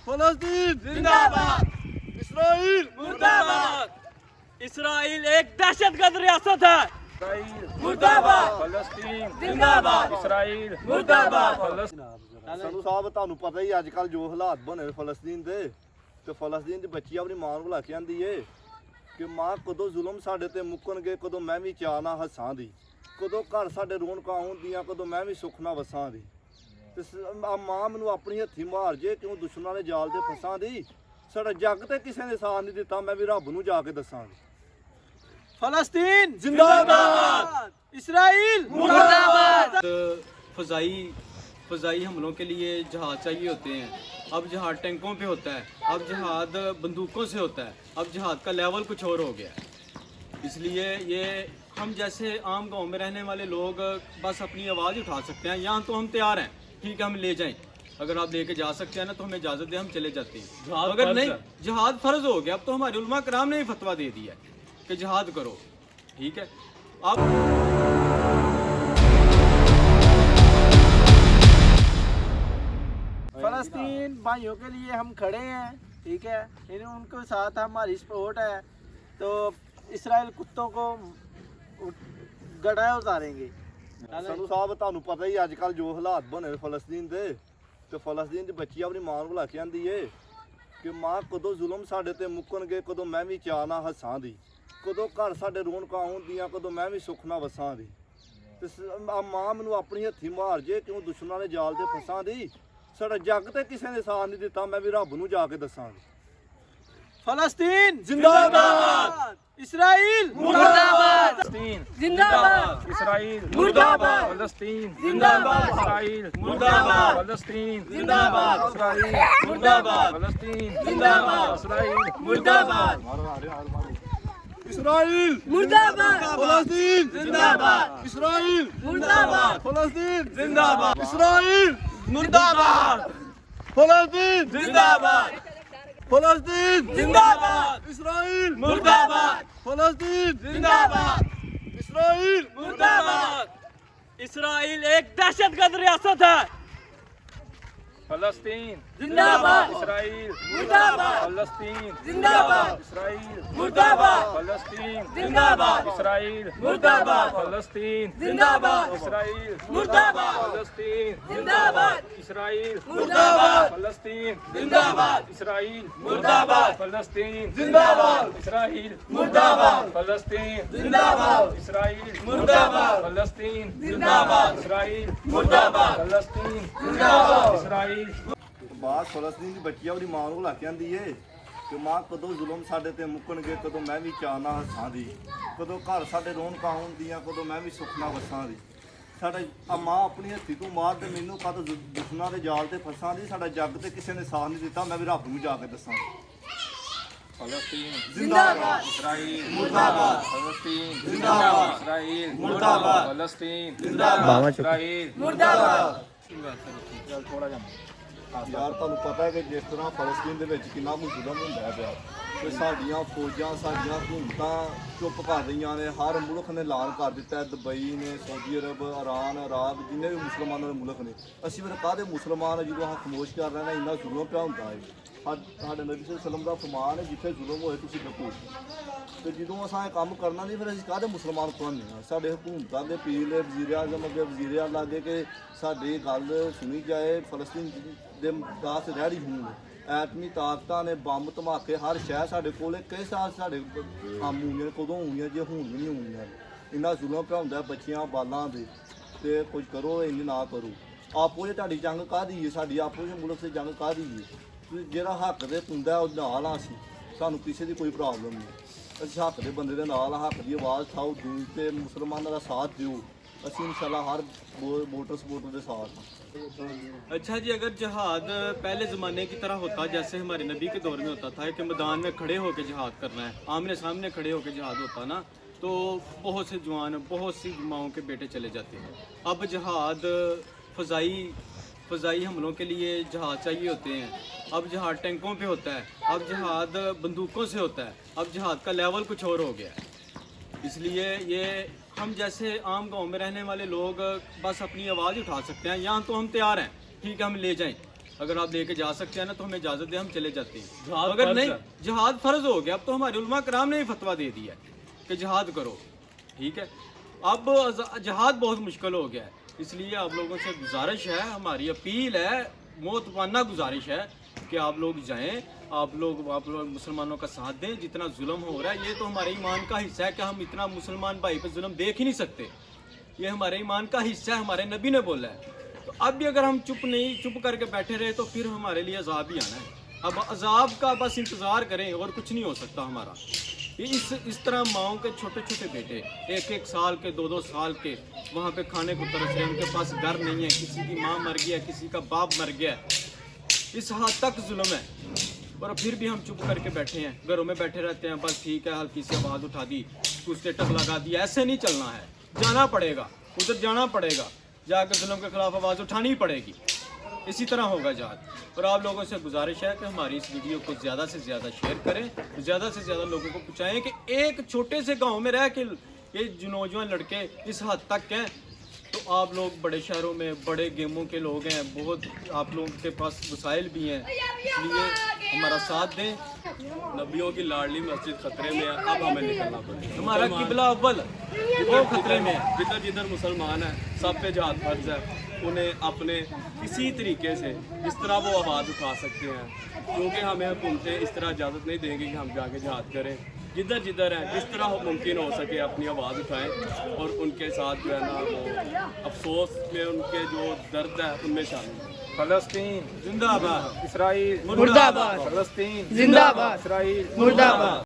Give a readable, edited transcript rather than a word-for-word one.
फलस्तीन जिंदाबाद, इसराइल मुर्दाबाद। इसराइल एक दहशतगर्द रियासत है। मुर्दाबाद। फलस्तीन जिंदाबाद। इसराइल मुर्दाबाद। ਸਾਨੂੰ ਸਾਹਿਬ ਤੁਹਾਨੂੰ ਪਤਾ ਹੀ ਅੱਜ ਕੱਲ ਜੋ ਹਾਲਾਤ ਬਣੇ ਨੇ ਫਲਸਤੀਨ ਦੇ ਤੇ ਫਲਸਤੀਨ ਦੀ ਬੱਚੀ ਆਪਣੀ ਮਾਂ ਨੂੰ ਭੁਲਾ ਕੇ ਆਂਦੀ ਏ ਕਿ ਮਾਂ ਕਦੋਂ ਜ਼ੁਲਮ ਸਾਡੇ ਤੇ ਮੁੱਕਣਗੇ, ਕਦੋਂ ਮੈਂ ਵੀ ਚਾਅ ਨਾ ਹੱਸਾਂ ਦੀ, ਕਦੋਂ ਘਰ ਸਾਡੇ ਰੌਣਕਾਂ ਹੁੰਦੀਆਂ, ਕਦੋਂ ਮੈਂ ਵੀ ਸੁੱਖ ਨਾ ਵਸਾਂ ਦੀ। ਤੇ ਆ ਮਾਂ ਮੈਨੂੰ ਆਪਣੀ ਹੱਥੀ ਮਾਰ ਜੇ ਕਿਉਂ ਦੁਸ਼ਮਣਾਂ ਦੇ ਜਾਲ ਤੇ ਫਸਾਂ ਦੀ। ਸਾਡਾ ਜੱਗ ਤੇ ਕਿਸੇ ਨੇ ਸਾਥ ਨਹੀਂ ਦਿੱਤਾ, ਮੈਂ ਵੀ ਰੱਬ ਨੂੰ ਜਾ ਕੇ ਦੱਸਾਂਗੀ। फलस्तीन जिंदाबाद, इसराइल मुर्दाबाद। फ़ज़ाई हमलों के लिए जहाज़ चाहिए होते हैं। अब जहाज़ टैंकों पे होता है, अब जहाज़ बंदूकों से होता है, अब जहाज़ का लेवल कुछ और हो गया है। इसलिए ये हम जैसे आम गांव में रहने वाले लोग बस अपनी आवाज़ उठा सकते हैं। यहाँ तो हम तैयार हैं, ठीक है, हम ले जाएं। अगर आप लेके जा सकते हैं ना तो हमें इजाज़त दें, हम चले जाते हैं। अगर नहीं, जहाज़ फ़र्ज़ हो गया। अब तो हमारे उलमा कराम ने भी फतवा दे दिया है कि जिहाद करो, ठीक है। आप फलस्तीन भाइयों के लिए हम खड़े हैं, ठीक है, उनके साथ हमारी सपोर्ट है। तो इसराइल कुत्तों को गड़ा उतारेंगे। ਸਾਨੂੰ ਸਾਹਿਬ ਤੁਹਾਨੂੰ ਪਤਾ ਹੀ ਅੱਜ ਕੱਲ ਜੋ ਹਾਲਾਤ ਬਣੇ ਨੇ ਫਲਸਤੀਨ ਦੇ ਤੇ ਫਲਸਤੀਨ ਦੀ ਬੱਚੀ ਆਪਣੀ ਮਾਂ ਨੂੰ ਭੁਲਾ ਕੇ ਆਂਦੀ ਏ ਕਿ ਮਾਂ ਕਦੋਂ ਜ਼ੁਲਮ ਸਾਡੇ ਤੇ ਮੁੱਕਣਗੇ, ਕਦੋਂ ਮੈਂ ਵੀ ਚਾਅ ਨਾ ਹੱਸਾਂ ਦੀ, ਕਦੋਂ ਘਰ ਸਾਡੇ ਰੌਣਕਾਂ ਹੁੰਦੀਆਂ, ਕਦੋਂ ਮੈਂ ਵੀ ਸੁੱਖ ਨਾ ਵਸਾਂ ਦੀ। ਤੇ ਆ ਮਾਂ ਮੈਨੂੰ ਆਪਣੀ ਹੱਥੀ ਮਾਰ ਜੇ ਕਿਉਂ ਦੁਸ਼ਮਣਾਂ ਦੇ ਜਾਲ ਤੇ ਫਸਾਂ ਦੀ। ਸਾਡਾ ਜੱਗ ਤੇ ਕਿਸੇ ਨੇ ਸਾਥ ਨਹੀਂ ਦਿੱਤਾ, ਮੈਂ ਵੀ ਰੱਬ ਨੂੰ ਜਾ ਕੇ ਦੱਸਾਂਗੀ। फलस्तीन जिंदाबाद, इसराइल मुर्दाबाद। फलस्तीन जिंदाबाद, इसराइल मुर्दाबाद। फलस्तीन जिंदाबाद, इसराइल मुर्दाबाद। फलस्तीन जिंदाबाद, इसराइल मुर्दाबाद। फलस्तीन जिंदाबाद, इसराइल मुर्दाबाद। इसराइल मुर्दाबाद, फलस्तीन जिंदाबाद। इसराइल मुर्दाबाद, फलस्तीन जिंदाबाद। इसराइल मुर्दाबाद, फलस्तीन जिंदाबाद। फलस्तीन जिंदाबाद, इसराइल मुर्दाबाद। फलस्तीन जिंदाबाद, इसराइल मुर्दाबाद। इसराइल एक दहशतगर्द रियासत है। फलस्तीन जिंदाबाद, इसराइल मुर्दाबाद। फलस्तीन जिंदाबाद, इसराइल मुर्दाबाद। फलस्तीन जिंदाबाद, इसराइल मुर्दाबाद। फलस्तीन जिंदाबाद, इसराइल मुर्दाबाद। फलस्तीन जिंदाबाद, इसराइल मुर्दाबाद। फलस्तीन जिंदाबाद, इसराइल मुर्दाबाद। फलस्तीन जिंदाबाद, इसराइल मुर्दाबाद। फलस्तीन जिंदाबाद, इसराइल मुर्दाबाद। फलस्तीन जिंदाबाद, इसराइल मुर्दाबाद। फलस्तीन जिंदाबाद। इसराइल ਬਾਅਦ ਫਲਸਤੀਨ ਦੀ ਬੱਚੀ ਆਪਣੀ ਮਾਂ ਨੂੰ ਭੁਲਾ ਕੇ ਆਂਦੀ ਏ ਕਿ ਮਾਂ ਕਦੋਂ ਜ਼ੁਲਮ ਸਾਡੇ ਤੇ ਮੁੱਕਣਗੇ, ਕਦੋਂ ਮੈਂ ਵੀ ਚਾਅ ਨਾ ਹੱਸਾਂ ਦੀ, ਕਦੋਂ ਘਰ ਸਾਡੇ ਰੌਣਕਾਂ ਹੁੰਦੀਆਂ, ਕਦੋਂ ਮੈਂ ਵੀ ਸੁੱਖ ਨਾ ਵਸਾਂ ਦੀ। ਸਾਡਾ ਆ ਮਾਂ ਆਪਣੀ ਹੱਥੀ ਤੂੰ ਮਾਰ ਤੇ ਮੈਨੂੰ ਕਦੋਂ ਦੁਸ਼ਮਣਾਂ ਦੇ ਜਾਲ ਤੇ ਫਸਾਂ ਦੀ। ਸਾਡਾ ਜੱਗ ਤੇ ਕਿਸੇ ਨੇ ਸਾਥ ਨਹੀਂ ਦਿੱਤਾ, ਮੈਂ ਵੀ ਰੱਬ ਨੂੰ ਜਾ ਕੇ ਦੱਸਾਂਗੀ। फलस्तीन जिंदाबाद, इसराइल मुर्दाबाद। फलस्तीन जिंदाबाद, इसराइल मुर्दाबाद। फलस्तीन जिंदाबाद, इसराइल मुर्दाबाद। ਥੋੜਾ ਜਿਹਾ ਯਾਰ ਤੁਹਾਨੂੰ ਪਤਾ ਹੈ ਕਿ ਜਿਸ ਤਰ੍ਹਾਂ ਫਲਸਤੀਨ ਦੇ ਵਿੱਚ ਕਿੰਨਾ ਕੁ ਜ਼ੁਲਮ ਹੁੰਦਾ ਹੈ ਪਿਆ ਤੇ ਸਾਡੀਆਂ ਫੌਜਾਂ ਸਾਡੀਆਂ ਹਕੂਮਤਾਂ ਚੁੱਪ ਕਰ ਰਹੀਆਂ ਨੇ। ਹਰ ਮੁਲਕ ਨੇ ਐਲਾਨ ਕਰ ਦਿੱਤਾ ਹੈ, ਦੁਬਈ ਨੇ, ਸਾਊਦੀ ਅਰਬ, ਇਰਾਨ, ਇਰਾਕ, ਜਿੰਨੇ ਵੀ ਮੁਸਲਮਾਨਾਂ ਦੇ ਮੁਲਕ ਨੇ। ਅਸੀਂ ਫਿਰ ਕਾਹਦੇ ਮੁਸਲਮਾਨ ਜਦੋਂ ਹਾਂ ਖਾਮੋਸ਼ ਕਰ ਰਹੇ ਨੇ, ਇੰਨਾ ਜ਼ੁਲਮ ਪਿਆ ਹੁੰਦਾ ਹੈ। ਸਾਡੇ ਨਬੀ ਸੱਲੱਲਾਹੁ ਅਲੈਹਿ ਵਸੱਲਮ ਦਾ ਫਰਮਾਨ ਹੈ, ਜਿੱਥੇ ਜ਼ੁਲਮ ਹੋਏ ਤੁਸੀਂ ਡਕੋ। ਤੇ ਜਦੋਂ ਅਸਾਂ ਇਹ ਕੰਮ ਕਰਨਾ ਨਹੀਂ, ਫਿਰ ਅਸੀਂ ਕਾਹਦੇ ਮੁਸਲਮਾਨ ਕੋਲ ਹਾਂ। ਸਾਡੇ ਹਕੂਮਤਾਂ ਦੇ ਪੀਰ ਦੇ ਵਜ਼ੀਰ ਆਜ਼ਮ ਅੱਗੇ ਵਜ਼ੀਰ ਆਜ਼ਮ ਲਾਗੇ ਕਿ ਸਾਡੀ ਗੱਲ ਸੁਣੀ ਜਾਏ। ਫਲਸਤੀਨ ਦੇ ਦਾਸ ਰਹਿ ਰਹੀ ਹੋਣ ਐਟਮੀ ਤਾਕਤਾਂ ਨੇ ਬੰਬ ਧਮਾਕੇ ਹਰ ਸ਼ਹਿਰ ਸਾਡੇ ਕੋਲੇ ਕਈ ਸਾਲ ਸਾਡੇ ਆਮ ਹੋਈਆਂ, ਕਦੋਂ ਹੋਈਆਂ ਜੇ ਹੁਣ ਵੀ ਨਹੀਂ ਹੋਈਆਂ। ਇੰਨਾ ਜ਼ੁਲਮ ਪਿਆ ਹੁੰਦਾ ਬੱਚਿਆਂ ਬਾਲਾਂ ਦੇ। ਤੇ ਕੁਝ ਕਰੋ, ਇੰਜ ਨਾ ਕਰੋ। ਆਪੋ ਜੇ ਤੁਹਾਡੀ ਜੰਗ ਕਾਹਦੀ ਹੈ, ਸਾਡੀ ਆਪੋ ਜੇ ਮੁਲਕ ਸੇ ਜੰਗ ਕਾਹਦੀ ਹੈ। ਜਿਹੜਾ ਹੱਕ ਦੇ ਹੁੰਦਾ ਉਹ ਨਾਲ ਆ। ਅਸੀਂ ਸਾਨੂੰ ਕਿਸੇ ਦੀ ਕੋਈ ਪ੍ਰੋਬਲਮ ਨਹੀਂ। ਅਸੀਂ ਹੱਕ ਦੇ ਬੰਦੇ ਦੇ ਨਾਲ ਆ। ਹੱਕ ਦੀ ਆਵਾਜ਼ ਉਠਾਓ, ਦਿਨ ਤੇ ਮੁਸਲਮਾਨਾਂ ਦਾ ਸਾਥ ਦਿਓ। ਅਸੀਂ इंशाल्लाह हर वोटर सपोर्टर के साथ। अच्छा जी, अगर जिहाद पहले ज़माने की तरह होता जैसे हमारे नबी के दौर में होता था कि मैदान में खड़े होकर जिहाद करना है, आमने सामने खड़े होकर जिहाद होता ना, तो बहुत से जवान, बहुत सी माओं के बेटे चले जाते हैं। अब जिहाद फ़ज़ाई हमलों के लिए जहाज़ चाहिए होते हैं। अब जिहाद टैंकों पे होता है, अब जिहाद बंदूकों से होता है, अब जिहाद का लेवल कुछ और हो गया है। इसलिए ये हम जैसे आम गांव में रहने वाले लोग बस अपनी आवाज़ उठा सकते हैं। यहाँ तो हम तैयार हैं, ठीक है, हम ले जाएं। अगर आप लेके जा सकते हैं ना तो हमें इजाज़त दें, हम चले जाते हैं। जिहाद अगर फर्ज नहीं, है। जिहाद फ़र्ज हो गया। अब तो हमारे उलमा कराम ने भी फतवा दे दिया है कि जिहाद करो, ठीक है। अब जिहाद बहुत मुश्किल हो गया है, इसलिए आप लोगों से गुजारिश है, हमारी अपील है, मोहतवाना गुजारिश है कि आप लोग जाएं, आप लोग मुसलमानों का साथ दें। जितना जुल्म हो रहा है ये तो हमारे ईमान का हिस्सा है कि हम इतना मुसलमान भाई पे जुल्म देख ही नहीं सकते, ये हमारे ईमान का हिस्सा है, हमारे नबी ने बोला है। तो अब भी अगर हम चुप करके बैठे रहे तो फिर हमारे लिए अजाब ही आना है। अब अजाब का बस इंतज़ार करें और कुछ नहीं हो सकता हमारा। इस तरह माओं के छोटे छोटे बेटे 1-1 साल के 2-2 साल के वहाँ पे खाने को तरस रहे हैं, उनके पास घर नहीं है, किसी की माँ मर गया, किसी का बाप मर गया, इस हद तक जुल्म है। और फिर भी हम चुप करके बैठे हैं, घरों में बैठे रहते हैं, बस ठीक है हल्की सी आवाज़ उठा दी, कुछ स्टेटस लगा दिया। ऐसे नहीं चलना है, जाना पड़ेगा, उधर जाना पड़ेगा, जाकर जुल्म के खिलाफ आवाज़ उठानी पड़ेगी। इसी तरह होगा जहाद। और आप लोगों से गुजारिश है कि हमारी इस वीडियो को ज़्यादा से ज़्यादा शेयर करें, ज़्यादा से ज़्यादा लोगों को पहुँचाएँ कि एक छोटे से गांव में रह के ये जो नौजवान लड़के इस हद तक हैं, तो आप लोग बड़े शहरों में बड़े गेमों के लोग हैं, बहुत आप लोगों के पास वसाइल भी हैं, इसलिए हमारा साथ दें। नबियों की लाडली मस्जिद खतरे में है, अब हमें निकलना पड़ेगा। हमारा किबला अव्वल वो खतरे में है। जिधर जिधर मुसलमान है सब पे जिहाद फर्ज है। उन्हें अपने किसी तरीके से जिस तरह वो आवाज़ उठा सकते हैं, क्योंकि हमें हुकूमतें इस तरह इजाज़त नहीं देंगी कि हम जाके जिहाद करें। जिधर जिधर है जिस तरह मुमकिन हो सके अपनी आवाज़ उठाएं और उनके साथ जो है ना वो अफसोस में उनके जो दर्द है उनमें शामिल हैं। फलस्तीन जिंदाबाद, इसराइल मुर्दाबाद, फलस्तीन जिंदाबाद, इसराइल मुर्दाबाद।